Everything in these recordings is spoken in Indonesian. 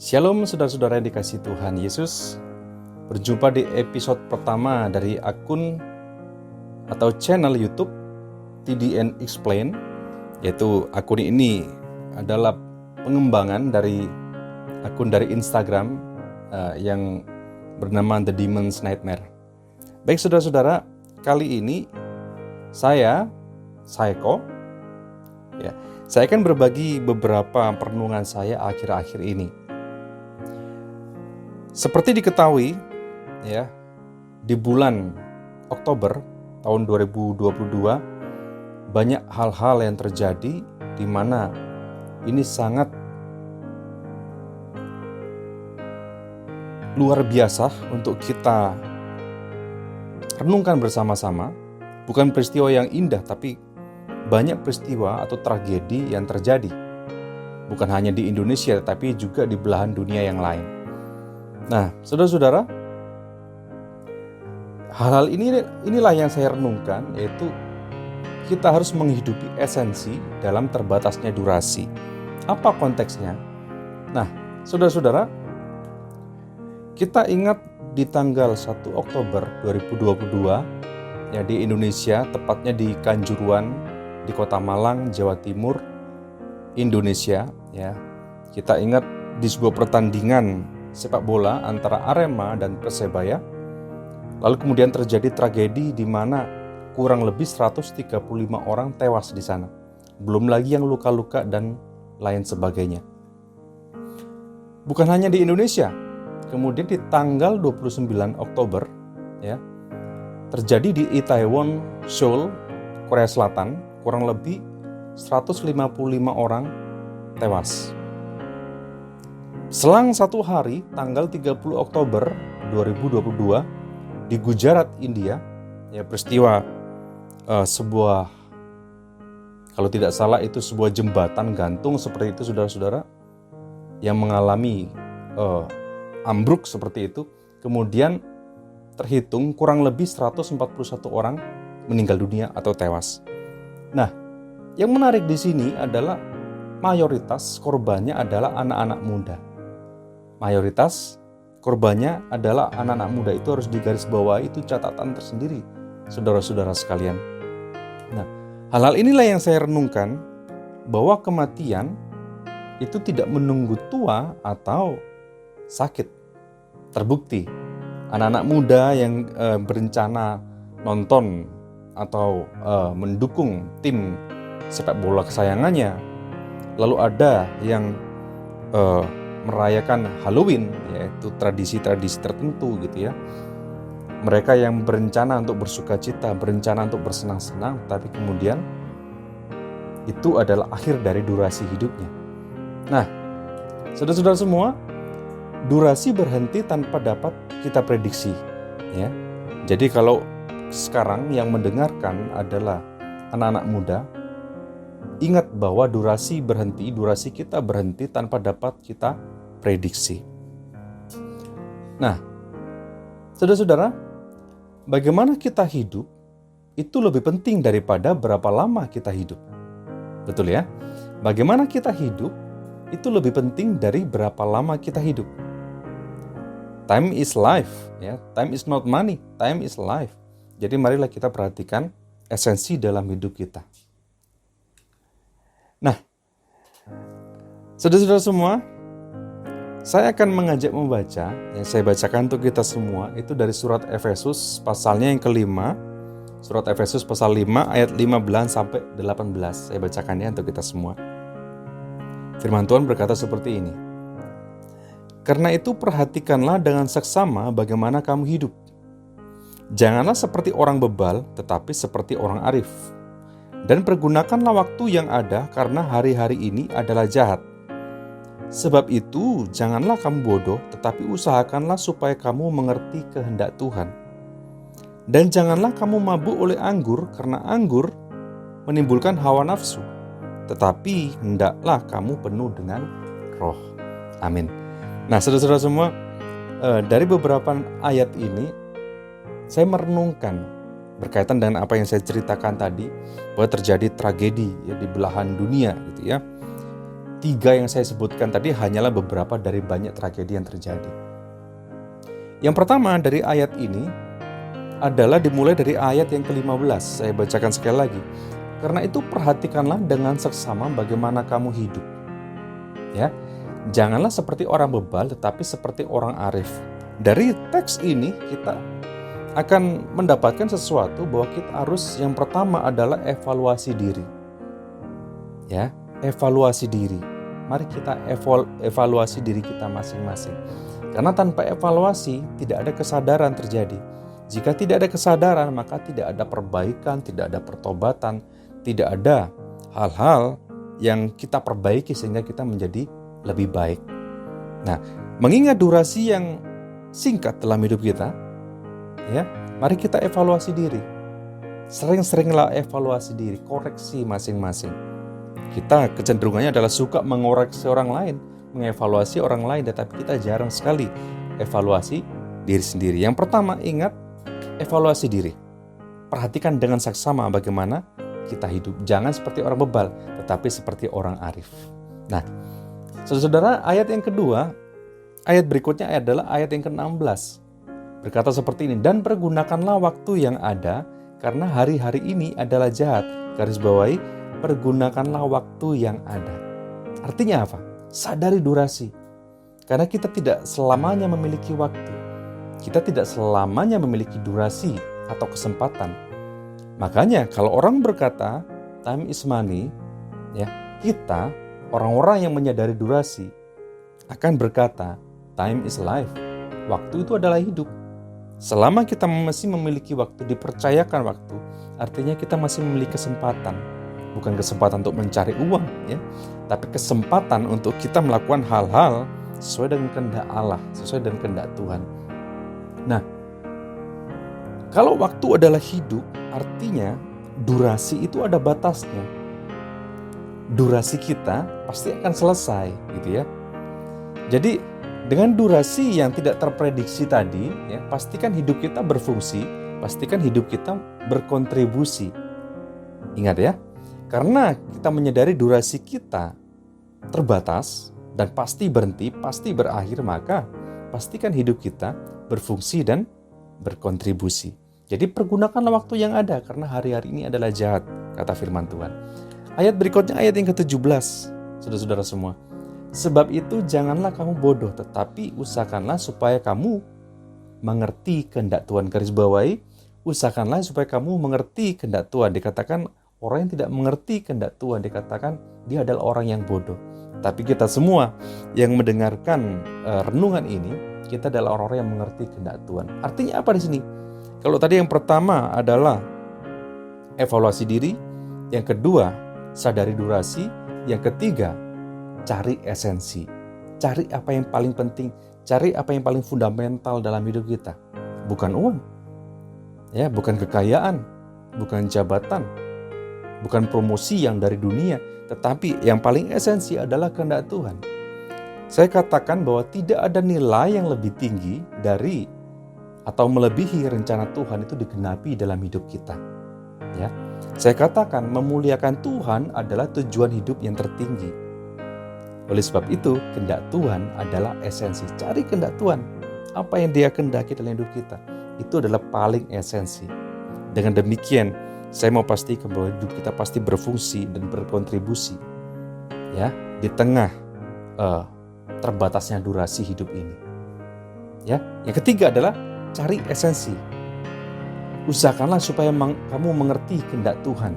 Shalom saudara-saudara yang dikasihi Tuhan Yesus. Berjumpa di episode pertama dari akun atau channel YouTube TDN Explain. Yaitu akun ini adalah pengembangan dari akun dari Instagram yang bernama The Demon's Nightmare. Baik saudara-saudara, kali ini saya akan berbagi beberapa perenungan saya akhir-akhir ini. Seperti diketahui, di bulan Oktober tahun 2022 banyak hal-hal yang terjadi di mana ini sangat luar biasa untuk kita renungkan bersama-sama. Bukan peristiwa yang indah, tapi banyak peristiwa atau tragedi yang terjadi. Bukan hanya di Indonesia, tapi juga di belahan dunia yang lain. Nah, saudara-saudara, hal-hal inilah yang saya renungkan, yaitu kita harus menghidupi esensi dalam terbatasnya durasi. Apa konteksnya? Nah, saudara-saudara, kita ingat di tanggal 1 Oktober 2022, di Indonesia, tepatnya di Kanjuruhan, di Kota Malang, Jawa Timur, Indonesia. Kita ingat di sebuah pertandingan sepak bola antara Arema dan Persebaya. Lalu kemudian terjadi tragedi di mana kurang lebih 135 orang tewas di sana. Belum lagi yang luka-luka dan lain sebagainya. Bukan hanya di Indonesia. Kemudian di tanggal 29 Oktober terjadi di Itaewon, Seoul, Korea Selatan, kurang lebih 155 orang tewas. Selang satu hari, tanggal 30 Oktober 2022, di Gujarat, India, peristiwa sebuah, kalau tidak salah itu sebuah jembatan gantung seperti itu, saudara-saudara, yang mengalami ambruk seperti itu. Kemudian terhitung kurang lebih 141 orang meninggal dunia atau tewas. Nah, yang menarik di sini adalah mayoritas korbannya adalah anak-anak muda. Mayoritas korbannya adalah anak-anak muda. Itu harus digarisbawahi, itu catatan tersendiri, saudara-saudara sekalian. Nah, hal-hal inilah yang saya renungkan, bahwa kematian itu tidak menunggu tua atau sakit. Terbukti, anak-anak muda yang berencana nonton atau mendukung tim sepak bola kesayangannya, lalu ada yang merayakan Halloween, yaitu tradisi-tradisi tertentu gitu ya. Mereka yang berencana untuk bersuka cita, berencana untuk bersenang-senang, tapi kemudian itu adalah akhir dari durasi hidupnya. Nah, saudara-saudara semua, durasi berhenti tanpa dapat kita prediksi, ya. Jadi kalau sekarang yang mendengarkan adalah anak-anak muda, ingat bahwa durasi kita berhenti tanpa dapat kita prediksi. Nah, saudara-saudara, bagaimana kita hidup itu lebih penting daripada berapa lama kita hidup. Betul ya? Bagaimana kita hidup itu lebih penting dari berapa lama kita hidup. Time is life, ya. Time is not money, time is life. Jadi marilah kita perhatikan esensi dalam hidup kita. Nah, saudara-saudara semua, saya akan mengajak membaca, yang saya bacakan untuk kita semua, itu dari surat Efesus pasalnya yang kelima, surat Efesus pasal 5 ayat 15 sampai 18, saya bacakannya untuk kita semua. Firman Tuhan berkata seperti ini. Karena itu perhatikanlah dengan seksama bagaimana kamu hidup. Janganlah seperti orang bebal, tetapi seperti orang arif. Dan pergunakanlah waktu yang ada karena hari-hari ini adalah jahat. Sebab itu janganlah kamu bodoh, tetapi usahakanlah supaya kamu mengerti kehendak Tuhan. Dan janganlah kamu mabuk oleh anggur, karena anggur menimbulkan hawa nafsu. Tetapi hendaklah kamu penuh dengan roh. Amin. Nah, saudara-saudara semua, dari beberapa ayat ini saya merenungkan berkaitan dengan apa yang saya ceritakan tadi, bahwa terjadi tragedi di belahan dunia gitu ya. Tiga yang saya sebutkan tadi hanyalah beberapa dari banyak tragedi yang terjadi. Yang pertama dari ayat ini adalah dimulai dari ayat yang ke-15. Saya bacakan sekali lagi. Karena itu perhatikanlah dengan seksama bagaimana kamu hidup. Ya, janganlah seperti orang bebal tetapi seperti orang arif. Dari teks ini kita akan mendapatkan sesuatu bahwa kita harus, yang pertama adalah evaluasi diri. Ya, evaluasi diri. Mari kita evaluasi diri kita masing-masing. Karena tanpa evaluasi tidak ada kesadaran terjadi. Jika tidak ada kesadaran, maka tidak ada perbaikan, tidak ada pertobatan, tidak ada hal-hal yang kita perbaiki sehingga kita menjadi lebih baik. Nah, mengingat durasi yang singkat dalam hidup kita, ya, mari kita evaluasi diri. Sering-seringlah evaluasi diri, koreksi masing-masing. Kita kecenderungannya adalah suka mengoreksi orang lain, mengevaluasi orang lain, tetapi kita jarang sekali evaluasi diri sendiri. Yang pertama, ingat, evaluasi diri. Perhatikan dengan saksama bagaimana kita hidup. Jangan seperti orang bebal, tetapi seperti orang arif. Nah, saudara, ayat yang kedua, ayat berikutnya adalah ayat yang ke-16. Berkata seperti ini, dan pergunakanlah waktu yang ada, karena hari-hari ini adalah jahat. Garis bawahi, pergunakanlah waktu yang ada. Artinya apa? Sadari durasi. Karena kita tidak selamanya memiliki waktu. Kita tidak selamanya memiliki durasi atau kesempatan. Makanya kalau orang berkata time is money, ya, kita orang-orang yang menyadari durasi akan berkata time is life. Waktu itu adalah hidup. Selama kita masih memiliki waktu, dipercayakan waktu, artinya kita masih memiliki kesempatan. Bukan kesempatan untuk mencari uang, ya, tapi kesempatan untuk kita melakukan hal-hal sesuai dengan kehendak Allah, sesuai dengan kehendak Tuhan. Nah, kalau waktu adalah hidup, artinya durasi itu ada batasnya. Durasi kita pasti akan selesai, gitu ya. Jadi dengan durasi yang tidak terprediksi tadi, ya, pastikan hidup kita berfungsi, pastikan hidup kita berkontribusi. Ingat ya, karena kita menyadari durasi kita terbatas dan pasti berhenti, pasti berakhir, maka pastikan hidup kita berfungsi dan berkontribusi. Jadi pergunakanlah waktu yang ada, karena hari-hari ini adalah jahat, kata firman Tuhan. Ayat berikutnya, ayat yang ke-17, saudara-saudara semua. Sebab itu janganlah kamu bodoh, tetapi usahakanlah supaya kamu mengerti kehendak Tuhan. Garis bawahi, usahakanlah supaya kamu mengerti kehendak Tuhan. Dikatakan orang yang tidak mengerti kehendak Tuhan, dikatakan dia adalah orang yang bodoh. Tapi kita semua yang mendengarkan renungan ini, kita adalah orang-orang yang mengerti kehendak Tuhan. Artinya apa di sini? Kalau tadi yang pertama adalah evaluasi diri, yang kedua sadari durasi, yang ketiga cari esensi. Cari apa yang paling penting, cari apa yang paling fundamental dalam hidup kita. Bukan uang, ya, bukan kekayaan, bukan jabatan, bukan promosi yang dari dunia, tetapi yang paling esensi adalah kehendak Tuhan. Saya katakan bahwa tidak ada nilai yang lebih tinggi dari atau melebihi rencana Tuhan itu digenapi dalam hidup kita. Ya, saya katakan memuliakan Tuhan adalah tujuan hidup yang tertinggi. Oleh sebab itu, kehendak Tuhan adalah esensi. Cari kehendak Tuhan. Apa yang Dia kehendaki dalam hidup kita, itu adalah paling esensi. Dengan demikian, saya mau pastikan bahwa hidup kita pasti berfungsi dan berkontribusi, ya, di tengah terbatasnya durasi hidup ini. Ya, yang ketiga adalah cari esensi. Usahakanlah supaya kamu mengerti kehendak Tuhan.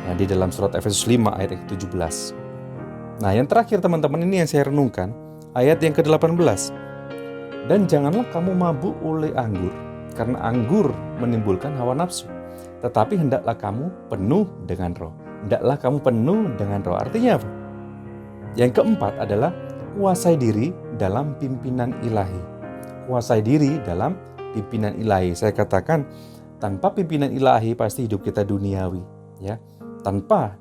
Ya, di dalam surat Efesus 5 ayat yang ke-17. Nah, yang terakhir teman-teman, ini yang saya renungkan, ayat yang ke-18. Dan janganlah kamu mabuk oleh anggur, karena anggur menimbulkan hawa nafsu. Tetapi hendaklah kamu penuh dengan roh. Hendaklah kamu penuh dengan roh. Artinya apa? Yang keempat adalah kuasai diri dalam pimpinan ilahi. Kuasai diri dalam pimpinan ilahi. Saya katakan, tanpa pimpinan ilahi pasti hidup kita duniawi. Ya, tanpa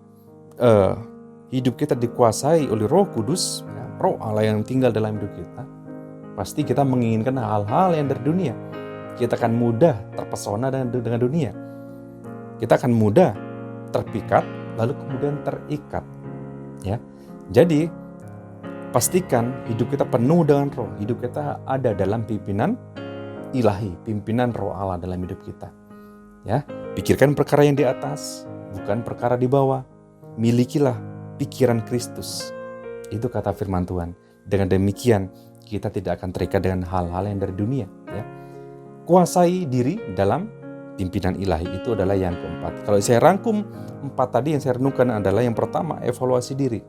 hidup kita dikuasai oleh Roh Kudus, ya, Roh Allah yang tinggal dalam hidup kita, pasti kita menginginkan hal-hal yang dari dunia. Kita akan mudah terpesona dengan dunia. Kita akan mudah terpikat, lalu kemudian terikat. Ya, Jadi pastikan hidup kita penuh dengan roh, hidup kita ada dalam pimpinan ilahi, pimpinan roh Allah dalam hidup kita. Ya, pikirkan perkara yang di atas, bukan perkara di bawah. Milikilah pikiran Kristus. Itu kata firman Tuhan. Dengan demikian kita tidak akan terikat dengan hal-hal yang dari dunia. Ya. Kuasai diri dalam pimpinan ilahi, itu adalah yang keempat. Kalau saya rangkum 4 tadi yang saya renungkan adalah yang pertama, evaluasi diri.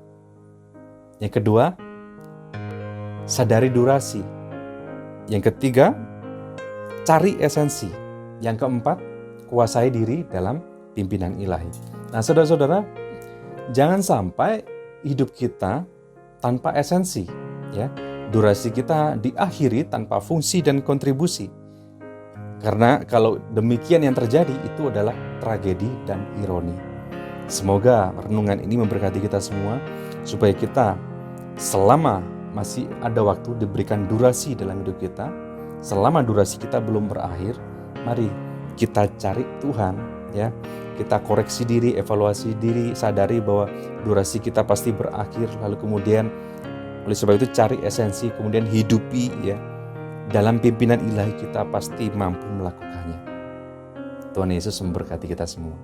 Yang kedua, sadari durasi. Yang ketiga, cari esensi. Yang keempat, kuasai diri dalam pimpinan ilahi. Nah, saudara-saudara, jangan sampai hidup kita tanpa esensi, ya. Durasi kita diakhiri tanpa fungsi dan kontribusi. Karena kalau demikian yang terjadi, itu adalah tragedi dan ironi. Semoga renungan ini memberkati kita semua, supaya kita selama masih ada waktu diberikan durasi dalam hidup kita, selama durasi kita belum berakhir, mari kita cari Tuhan, ya. Kita koreksi diri, evaluasi diri, sadari bahwa durasi kita pasti berakhir, lalu kemudian oleh sebab itu cari esensi, kemudian hidupi, ya. Dalam pimpinan ilahi kita pasti mampu melakukannya. Tuhan Yesus memberkati kita semua.